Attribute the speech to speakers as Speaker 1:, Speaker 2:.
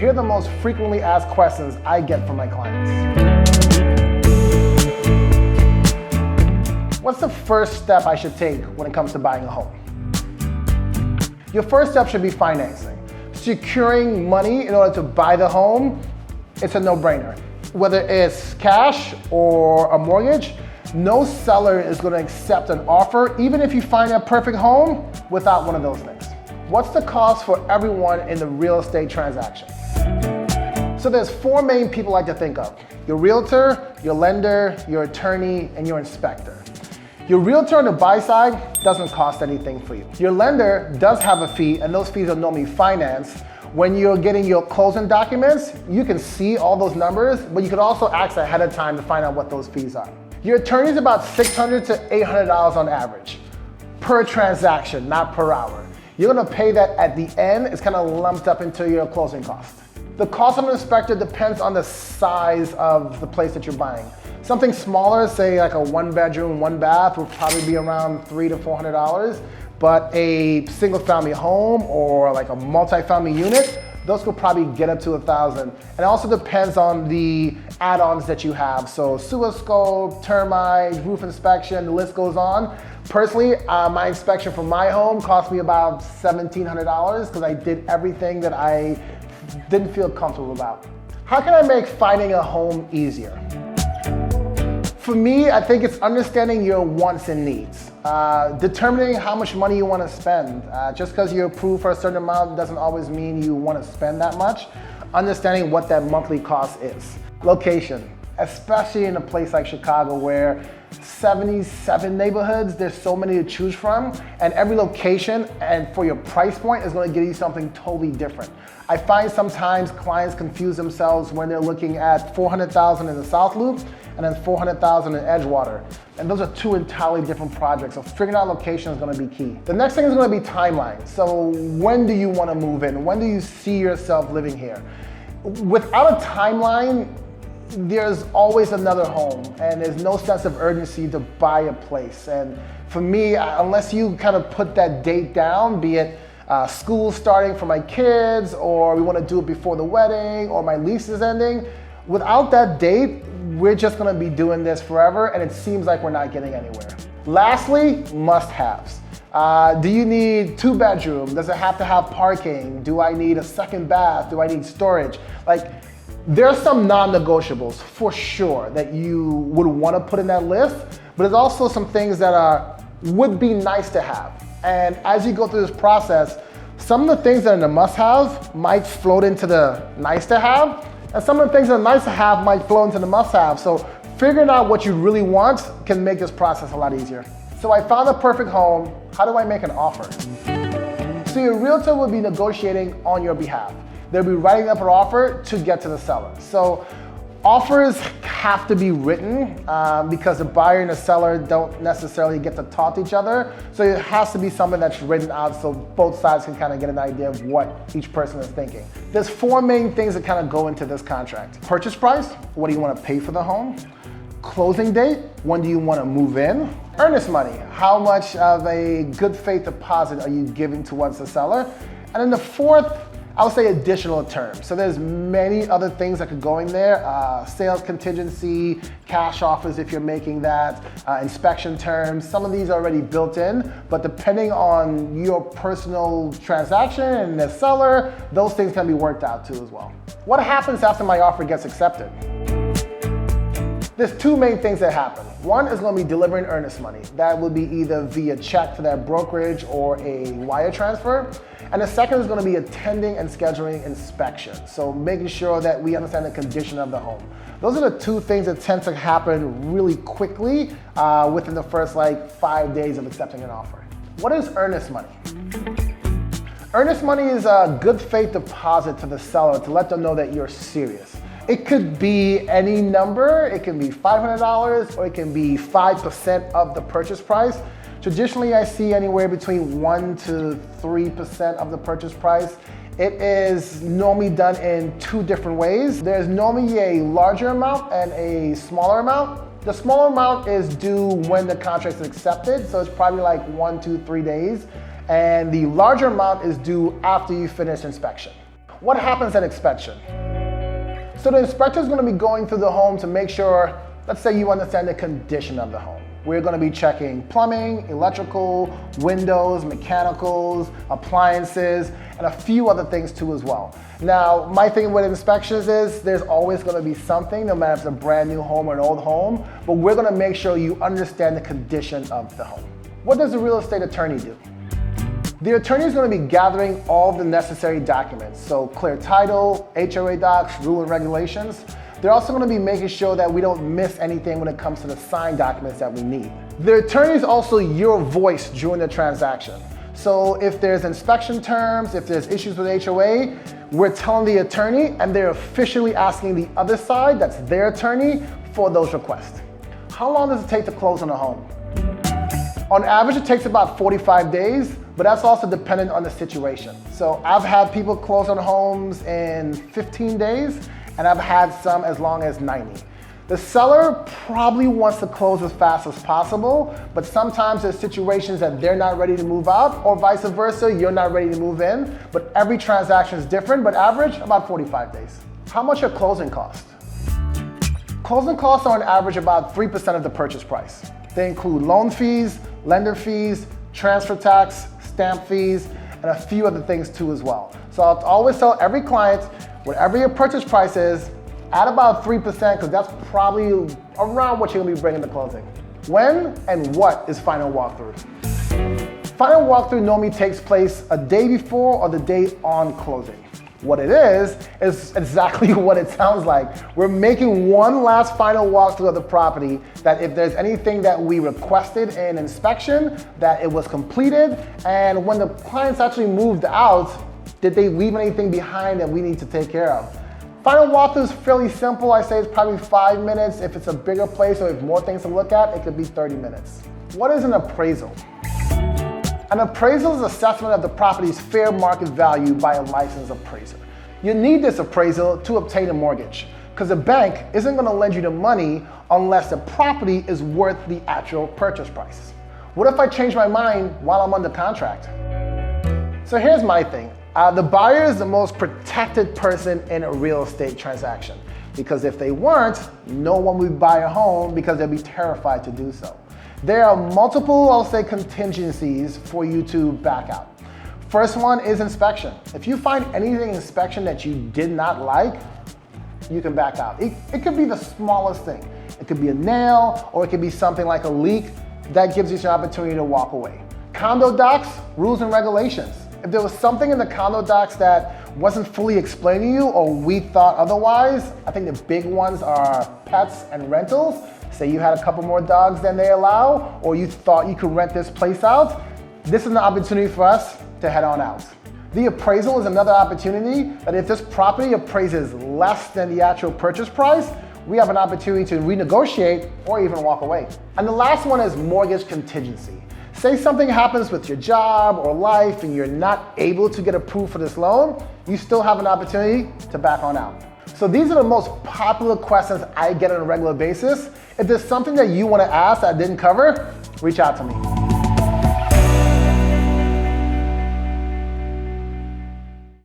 Speaker 1: Here are the most frequently asked questions I get from my clients. What's the first step I should take when it comes to buying a home? Your first step should be financing. Securing money in order to buy the home, it's a no-brainer. Whether it's cash or a mortgage, no seller is going to accept an offer, even if you find a perfect home, without one of those things. What's the cost for everyone in the real estate transaction? So there's four main people I like to think of: your realtor, your lender, your attorney, and your inspector. Your realtor on the buy side doesn't cost anything for you. Your lender does have a fee, and those fees are normally financed. When you're getting your closing documents, you can see all those numbers, but you can also ask ahead of time to find out what those fees are. Your attorney is about $600 to $800 on average per transaction, not per hour. You're gonna pay that at the end. It's kind of lumped up into your closing cost. The cost of an inspector depends on the size of the place that you're buying. Something smaller, say like a 1-bedroom, 1-bath, will probably be around $300 to $400. But a single family home or like a multi-family unit, those could probably get up to $1,000. And it also depends on the add-ons that you have. So sewer scope, termites, roof inspection, the list goes on. Personally, my inspection for my home cost me about $1,700 because I did everything that I didn't feel comfortable about. How can I make finding a home easier? For me, I think it's understanding your wants and needs. Determining how much money you want to spend. Just because you're approved for a certain amount doesn't always mean you want to spend that much. Understanding what that monthly cost is. Location, especially in a place like Chicago where 77 neighborhoods, there's so many to choose from, and every location and for your price point is going to give you something totally different. I find sometimes clients confuse themselves when they're looking at $400,000 in the South Loop and then $400,000 in Edgewater. And those are two entirely different projects, so figuring out location is going to be key. The next thing is going to be timeline. So when do you want to move in? When do you see yourself living here? Without a timeline, there's always another home, and there's no sense of urgency to buy a place. And for me, unless you kind of put that date down, be it school starting for my kids, or we want to do it before the wedding, or my lease is ending, without that date, we're just going to be doing this forever, and it seems like we're not getting anywhere. Lastly, must-haves. Do you need 2-bedroom? Does it have to have parking? Do I need a second bath? Do I need storage? There's some non-negotiables for sure that you would want to put in that list, but there's also some things that would be nice to have. And as you go through this process, some of the things that are in the must-have might float into the nice-to-have, and some of the things that are nice-to-have might float into the must-have. So figuring out what you really want can make this process a lot easier. So I found a perfect home. How do I make an offer? So your realtor will be negotiating on your behalf. They'll be writing up an offer to get to the seller. So offers have to be written because the buyer and the seller don't necessarily get to talk to each other. So it has to be something that's written out so both sides can kind of get an idea of what each person is thinking. There's 4 main things that kind of go into this contract. Purchase price, what do you want to pay for the home? Closing date, when do you want to move in? Earnest money, how much of a good faith deposit are you giving towards the seller? And then the 4th, I would say additional terms. So there's many other things that could go in there. Sales contingency, cash offers if you're making that, inspection terms. Some of these are already built in, but depending on your personal transaction and the seller, those things can be worked out too as well. What happens after my offer gets accepted? There's 2 main things that happen. One is going to be delivering earnest money. That will be either via check to that brokerage or a wire transfer. And the second is going to be attending and scheduling inspections. So making sure that we understand the condition of the home. Those are the 2 things that tend to happen really quickly within the first 5 days of accepting an offer. What is earnest money? Earnest money is a good faith deposit to the seller to let them know that you're serious. It could be any number. It can be $500 or it can be 5% of the purchase price. Traditionally, I see anywhere between 1 to 3% of the purchase price. It is normally done in 2 different ways. There's normally a larger amount and a smaller amount. The smaller amount is due when the contract is accepted, so it's probably 1, 2, 3 days. And the larger amount is due after you finish inspection. What happens at inspection? So the inspector is going to be going through the home to make sure, let's say you understand the condition of the home. We're going to be checking plumbing, electrical, windows, mechanicals, appliances, and a few other things too as well. Now, my thing with inspections is there's always going to be something, no matter if it's a brand new home or an old home, but we're going to make sure you understand the condition of the home. What does a real estate attorney do? The attorney is going to be gathering all the necessary documents, so clear title, HOA docs, rule and regulations. They're also going to be making sure that we don't miss anything when it comes to the signed documents that we need. The attorney is also your voice during the transaction. So if there's inspection terms, if there's issues with HOA, we're telling the attorney and they're officially asking the other side, that's their attorney, for those requests. How long does it take to close on a home? On average, it takes about 45 days, but that's also dependent on the situation. So I've had people close on homes in 15 days, and I've had some as long as 90. The seller probably wants to close as fast as possible, but sometimes there's situations that they're not ready to move out, or vice versa, you're not ready to move in, but every transaction is different, but average, about 45 days. How much are closing costs? Closing costs are on average about 3% of the purchase price. They include loan fees, lender fees, transfer tax, stamp fees, and a few other things too as well. So I'll always tell every client, whatever your purchase price is, add about 3% because that's probably around what you're gonna be bringing to closing. When and what is final walkthrough? Final walkthrough normally takes place a day before or the day on closing. What it is exactly what it sounds like. We're making one last final walkthrough of the property, that if there's anything that we requested in inspection, that it was completed, and when the clients actually moved out, did they leave anything behind that we need to take care of? Final walkthrough is fairly simple. I say it's probably 5 minutes. If it's a bigger place or if more things to look at, it could be 30 minutes. What is an appraisal? An appraisal is assessment of the property's fair market value by a licensed appraiser. You need this appraisal to obtain a mortgage, because the bank isn't going to lend you the money unless the property is worth the actual purchase price. What if I change my mind while I'm under contract? So here's my thing. The buyer is the most protected person in a real estate transaction, because if they weren't, no one would buy a home because they'd be terrified to do so. There are multiple, I'll say, contingencies for you to back out. First one is inspection. If you find anything in inspection that you did not like, you can back out. It could be the smallest thing. It could be a nail, or it could be something like a leak. That gives you an opportunity to walk away. Condo docs, rules and regulations. If there was something in the condo docs that wasn't fully explained to you, or we thought otherwise, I think the big ones are pets and rentals. Say you had a couple more dogs than they allow, or you thought you could rent this place out, this is an opportunity for us to head on out. The appraisal is another opportunity that if this property appraises less than the actual purchase price, we have an opportunity to renegotiate or even walk away. And the last one is mortgage contingency. Say something happens with your job or life and you're not able to get approved for this loan, you still have an opportunity to back on out. So these are the most popular questions I get on a regular basis. If there's something that you want to ask that I didn't cover, reach out to me.